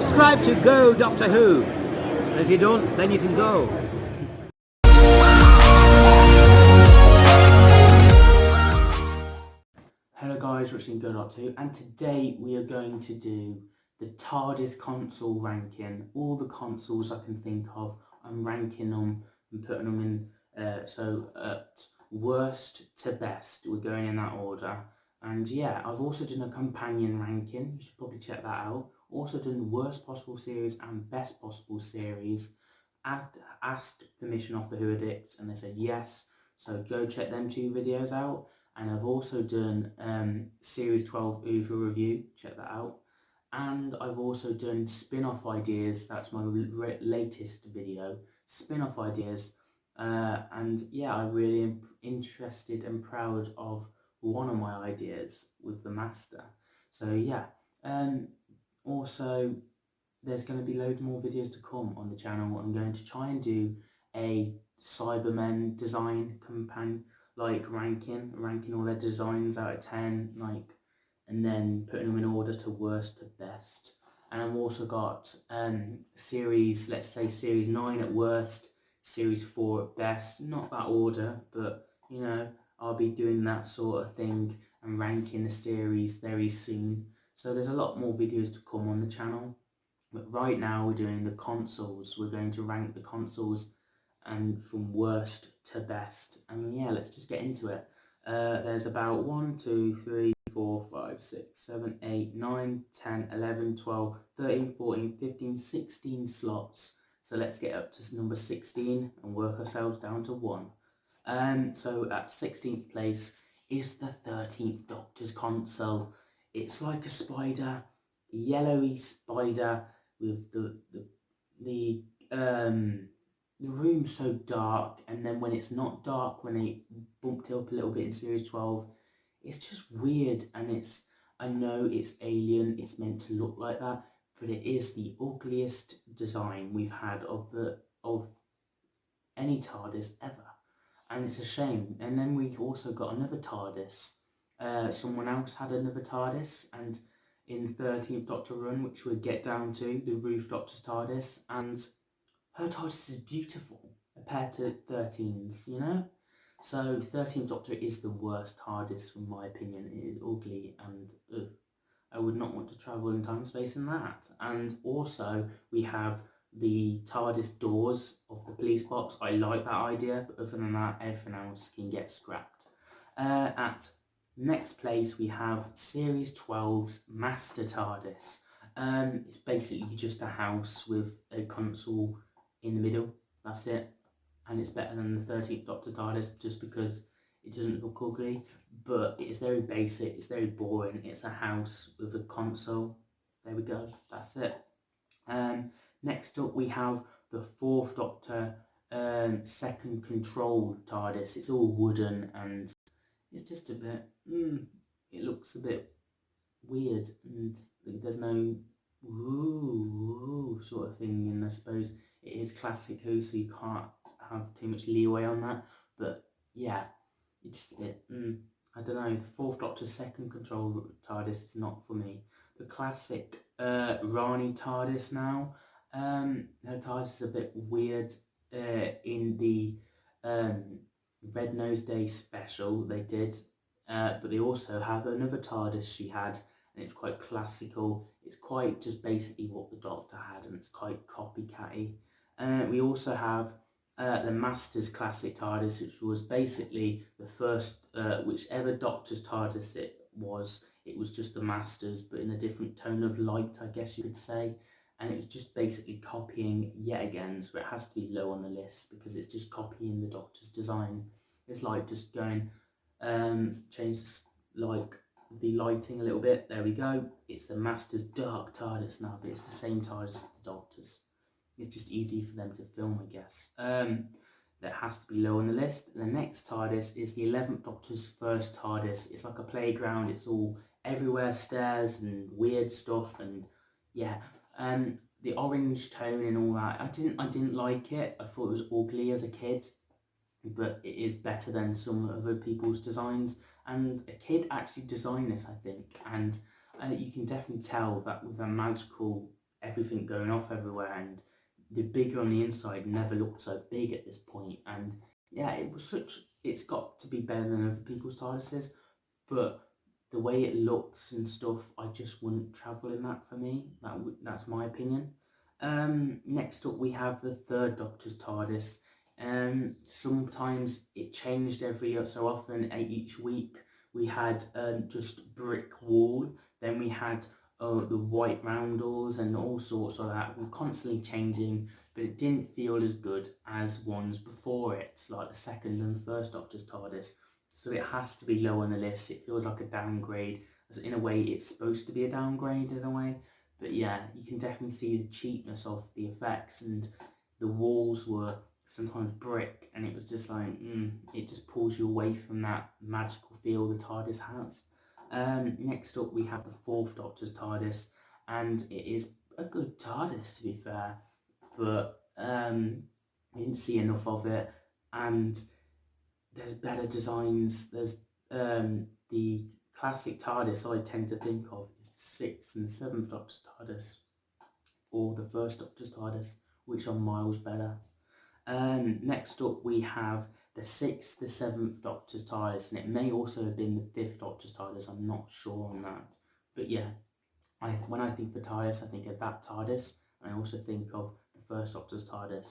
subscribe to Go Doctor Who. And if you don't, then you can go. Hello guys, watching Go Doctor Who, and today we are going to do the TARDIS console ranking. All the consoles I can think of, I'm ranking them and putting them in, so at worst to best, we're going in that order. And yeah, I've also done a companion ranking, you should probably check that out. Also done worst possible series and best possible series. I've asked permission off the Who Addicts and they said yes, so go check them two videos out. And I've also done Series 12 UFO review, check that out. And I've also done spin-off ideas, that's my latest video, spin-off ideas. And yeah, I really am interested and proud of one of my ideas with the Master. So yeah, also there's going to be loads more videos to come on the channel. I'm going to try and do a Cybermen design companion, like ranking all their designs out of 10, like, and then putting them in order to worst to best. And I've also got series, let's say series 9 at worst, series 4 at best, not that order, but you know, I'll be doing that sort of thing and ranking the series very soon. So there's a lot more videos to come on the channel. But right now we're doing the consoles. We're going to rank the consoles and from worst to best. I mean, yeah, let's just get into it. There's about 1, 2, 3, 4, 5, 6, 7, 8, 9, 10, 11, 12, 13, 14, 15, 16 slots. So let's get up to number 16 and work ourselves down to 1. So at 16th place is the 13th Doctor's console. It's like a spider, a yellowy spider with the room's so dark, and then when it's not dark, when they bumped it up a little bit in series 12, it's just weird. And I know it's alien, it's meant to look like that, but it is the ugliest design we've had of any TARDIS ever, and it's a shame. And then we've also got another TARDIS. Someone else had another TARDIS, and in 13th Doctor run, which we'll get down to, the Roof Doctor's TARDIS, and her TARDIS is beautiful compared to 13's, you know? So 13th Doctor is the worst TARDIS from my opinion. It is ugly and ugh. I would not want to travel in time and space in that. And also we have the TARDIS doors of the police box. I like that idea, but other than that, everything else can get scrapped. At next place we have Series 12's Master TARDIS. It's basically just a house with a console in the middle, that's it. And it's better than the 13th Doctor TARDIS just because it doesn't look ugly, but it's very basic, it's very boring. It's a house with a console. There we go, that's it. Next up we have the 4th Doctor second control TARDIS. It's all wooden and it's just a bit, it looks a bit weird, and there's no woo sort of thing, and I suppose it is classic Who, so you can't have too much leeway on that. But yeah, it's just a bit, I don't know, the 4th Doctor's second control TARDIS is not for me. The classic Rani TARDIS now, her TARDIS is a bit weird. In the Red Nose Day special they did, but they also have another TARDIS she had, and it's quite classical. It's quite just basically what the Doctor had, and it's quite copycatty. We also have the Master's classic TARDIS, which was basically the first, whichever Doctor's TARDIS it was just the Master's, but in a different tone of light, I guess you could say. And it was just basically copying yet again, so it has to be low on the list because it's just copying the Doctor's design. It's like just going, change like the lighting a little bit. There we go. It's the Master's dark TARDIS now, but it's the same TARDIS as the Doctor's. It's just easy for them to film, I guess. That has to be low on the list. The next TARDIS is the 11th Doctor's first TARDIS. It's like a playground. It's all everywhere, stairs and weird stuff, and yeah. The orange tone and all that, I didn't like it. I thought it was ugly as a kid, but it is better than some other people's designs. And a kid actually designed this, I think, and you can definitely tell that with a magical everything going off everywhere, and the bigger on the inside never looked so big at this point. And yeah, it's got to be better than other people's TARDISes, but the way it looks and stuff, I just wouldn't travel in that for me. That's my opinion. Next up we have the third Doctor's TARDIS. Sometimes it changed every so often. Each week we had just brick wall, then we had the white roundels and all sorts of that. We're constantly changing, but it didn't feel as good as ones before it, like the second and the first Doctor's TARDIS. So it has to be low on the list. It feels like a downgrade. In a way, it's supposed to be a downgrade in a way. But yeah, you can definitely see the cheapness of the effects, and the walls were sometimes brick, and it was just like, it just pulls you away from that magical feel the TARDIS has. Next up, we have the fourth Doctor's TARDIS, and it is a good TARDIS, to be fair, but we didn't see enough of it, and there's better designs. There's the classic TARDIS I tend to think of is the sixth and seventh Doctor's TARDIS, or the first Doctor's TARDIS, which are miles better. Next up we have the sixth, the seventh Doctor's TARDIS, and it may also have been the fifth Doctor's TARDIS. I'm not sure on that, but yeah, when I think of TARDIS, I think of that TARDIS, and I also think of the first Doctor's TARDIS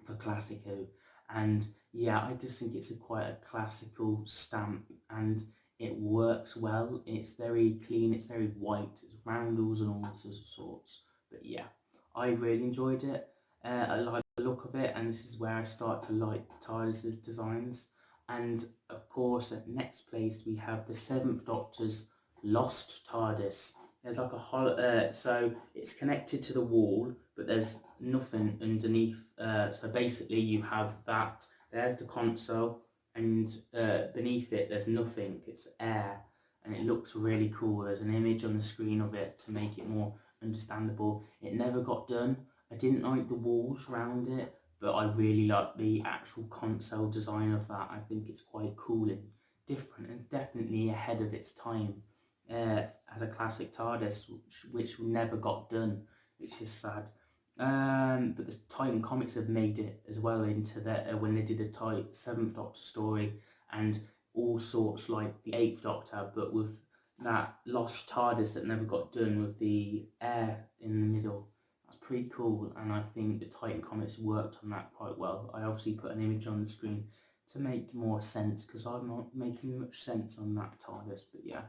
for Classic Who. And yeah, I just think it's quite a classical stamp, and it works well. It's very clean, it's very white, it's roundels and all sorts. But yeah, I really enjoyed it. I like the look of it, and this is where I start to like TARDIS's designs. And of course, at next place we have the seventh Doctor's lost TARDIS. There's like a so it's connected to the wall, but there's nothing underneath. So basically you have that, there's the console, and beneath it there's nothing, it's air, and it looks really cool. There's an image on the screen of it to make it more understandable. It never got done. I didn't like the walls around it, but I really like the actual console design of that. I think it's quite cool and different, and definitely ahead of its time. As a classic TARDIS, which never got done, which is sad. But the Titan comics have made it as well into that when they did a seventh Doctor story and all sorts, like the eighth Doctor, but with that lost TARDIS that never got done with the air in the middle. That's pretty cool, and I think the Titan comics worked on that quite well. I obviously put an image on the screen to make more sense, because I'm not making much sense on that TARDIS, but yeah.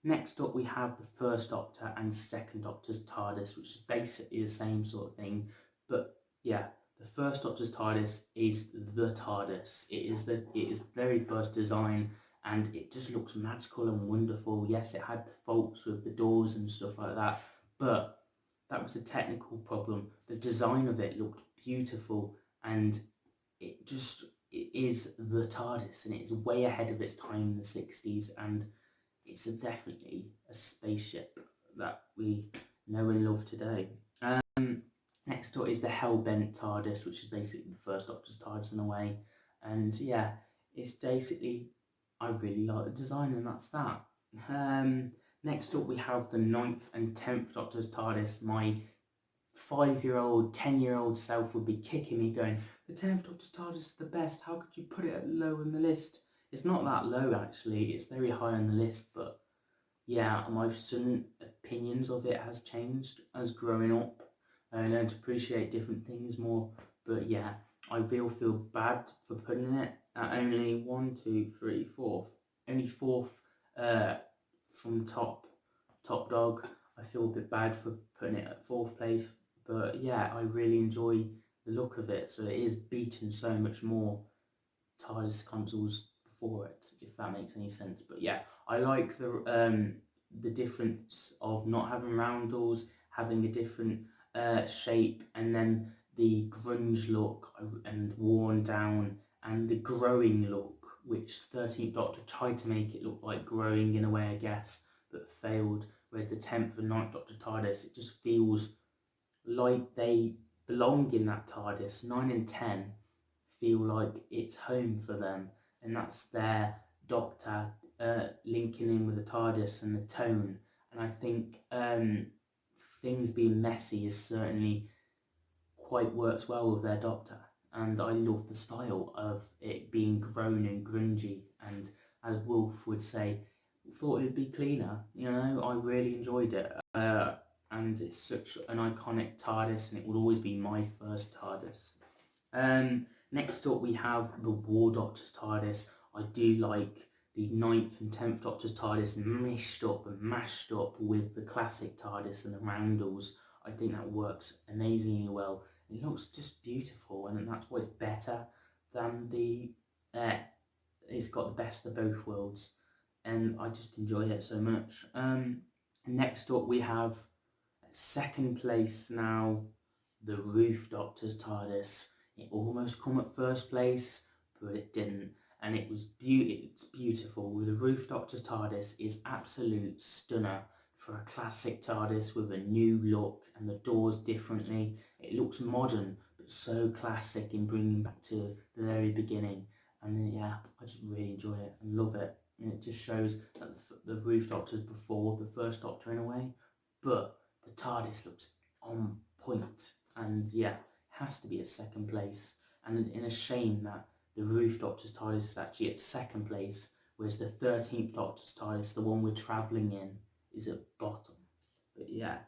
Next up we have the first Doctor and second Doctor's TARDIS, which is basically the same sort of thing, but yeah, the first Doctor's TARDIS is the TARDIS. It is the very first design, and it just looks magical and wonderful. Yes, it had the faults with the doors and stuff like that, but that was a technical problem. The design of it looked beautiful, and it is the TARDIS, and it's way ahead of its time in the 60s, and it's definitely a spaceship that we know and love today. Next up is the Hellbent TARDIS, which is basically the first Doctor's TARDIS in a way. And yeah, it's basically, I really like the design, and that's that. Next up we have the 9th and 10th Doctor's TARDIS. My 5-year-old, 10-year-old self would be kicking me going, the 10th Doctor's TARDIS is the best, how could you put it at low on the list? It's not that low actually, it's very high on the list, but yeah, my certain opinions of it has changed as growing up. I learned to appreciate different things more, but yeah, I feel bad for putting it at only 1, 2, 3, 4th, only 4th from top dog. I feel a bit bad for putting it at 4th place, but yeah, I really enjoy the look of it, so it is beaten so much more TARDIS consoles before it, if that makes any sense. But yeah, I like the difference of not having roundels, having a different shape, and then the grunge look and worn down, and the growing look, which 13th Doctor tried to make it look like growing in a way, I guess, but failed. Whereas the 10th and 9th Doctor TARDIS, it just feels like they belong in that TARDIS. 9 and 10 feel like it's home for them, and that's their Doctor linking in with the TARDIS and the tone. And I think things being messy is certainly quite works well with their Doctor. And I love the style of it being grown and grungy, and as Wolf would say, thought it'd be cleaner. You know, I really enjoyed it. And it's such an iconic TARDIS, and it will always be my first TARDIS. Next up we have the War Doctor's TARDIS. I do like the 9th and 10th Doctor's TARDIS meshed up and mashed up with the classic TARDIS and the roundels. I think that works amazingly well. It looks just beautiful, and that's why it's better than the... it's got the best of both worlds, and I just enjoy it so much. Next up we have second place now, the Roof Doctor's TARDIS. It almost come at first place, but it didn't, and it's beautiful. The Roof Doctor's TARDIS is absolute stunner for a classic TARDIS with a new look, and the doors differently. It looks modern, but so classic in bringing back to the very beginning. And yeah, I just really enjoy it and love it. And it just shows that the Roof Doctor's before the first Doctor in a way, but the TARDIS looks on point. And yeah, it has to be at second place. And in a shame that the Roof Doctor's TARDIS is actually at second place, whereas the 13th Doctor's TARDIS, the one we're travelling in, is at bottom. But yeah,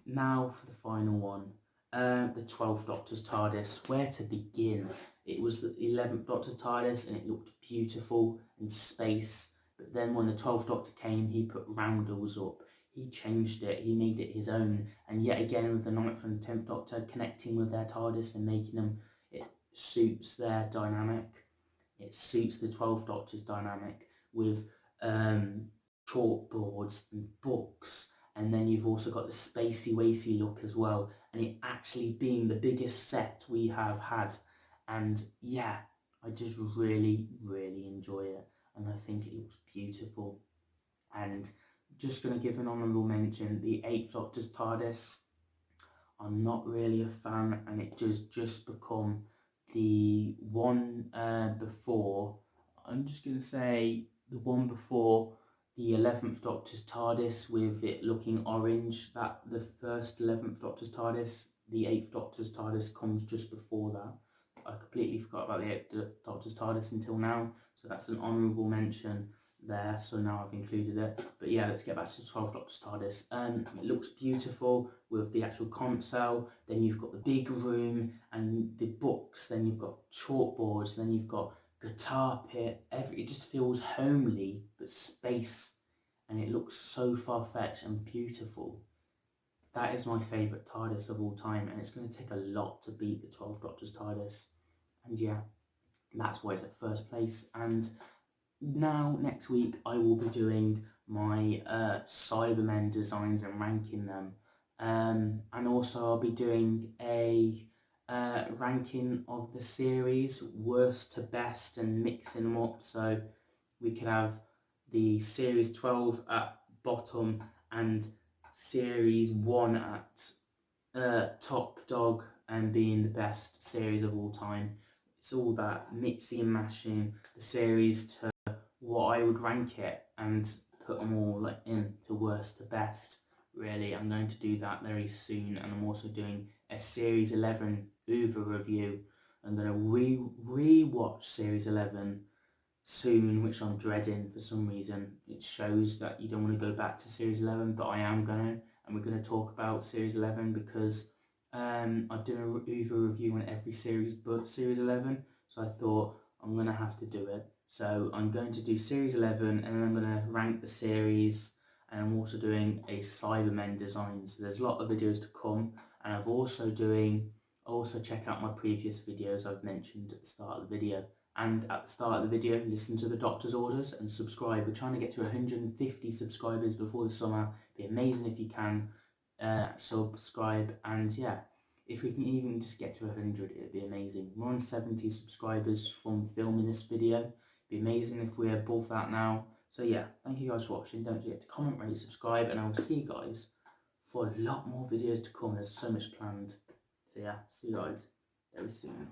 now for the final one, the 12th Doctor's TARDIS. Where to begin? It was the 11th Doctor's TARDIS, and it looked beautiful and space, but then when the 12th Doctor came, he put roundels up, he changed it, he made it his own, and yet again with the 9th and 10th Doctor connecting with their TARDIS and making them, it suits their dynamic, it suits the 12th Doctor's dynamic with chalkboards and books, and then you've also got the spacey wacy look as well, and it actually being the biggest set we have had. And yeah, I just really enjoy it, and I think it looks beautiful. And just going to give an honourable mention, the 8th Doctor's TARDIS, I'm not really a fan, and it does just become the one before, I'm just going to say the one before the 11th Doctor's TARDIS with it looking orange. That the first 11th Doctor's TARDIS, the 8th Doctor's TARDIS comes just before that. I completely forgot about the 8th Doctor's TARDIS until now, so that's an honourable mention there, so now I've included it. But yeah, let's get back to the 12th Doctor's TARDIS. It looks beautiful with the actual console, then you've got the big room and the books, then you've got chalkboards, then you've got guitar pit, it just feels homely but space, and it looks so far-fetched and beautiful. That is my favourite TARDIS of all time, and it's going to take a lot to beat the 12th Doctor's TARDIS. And yeah, that's why it's at first place. And now, next week, I will be doing my Cybermen designs and ranking them. And also I'll be doing a ranking of the series, worst to best, and mixing them up. So we could have the series 12 at bottom and series 1 at top dog, and being the best series of all time. It's all that mixing and mashing the series to what I would rank it and put them all in to worst to best. Really, I'm going to do that very soon, and I'm also doing a series 11 over review. I'm going to re-watch series 11 soon, which I'm dreading for some reason. It shows that you don't want to go back to series 11, but I am going to, and we're going to talk about series 11 because I've done an over review on every series but series 11, so I thought I'm going to have to do it. So I'm going to do series 11, and then I'm going to rank the series, and I'm also doing a Cybermen design. So there's a lot of videos to come, and I'm also check out my previous videos I've mentioned at the start of the video. And at the start of the video, listen to the doctor's orders and subscribe. We're trying to get to 150 subscribers before the summer. It'd be amazing if you can subscribe, and yeah, if we can even just get to 100, it'd be amazing. We're on 70 subscribers from filming this video. It'd be amazing if we're above that now. So yeah, thank you guys for watching. Don't forget to comment, rate, subscribe, and I will see you guys for a lot more videos to come. There's so much planned. So yeah, see you guys very soon.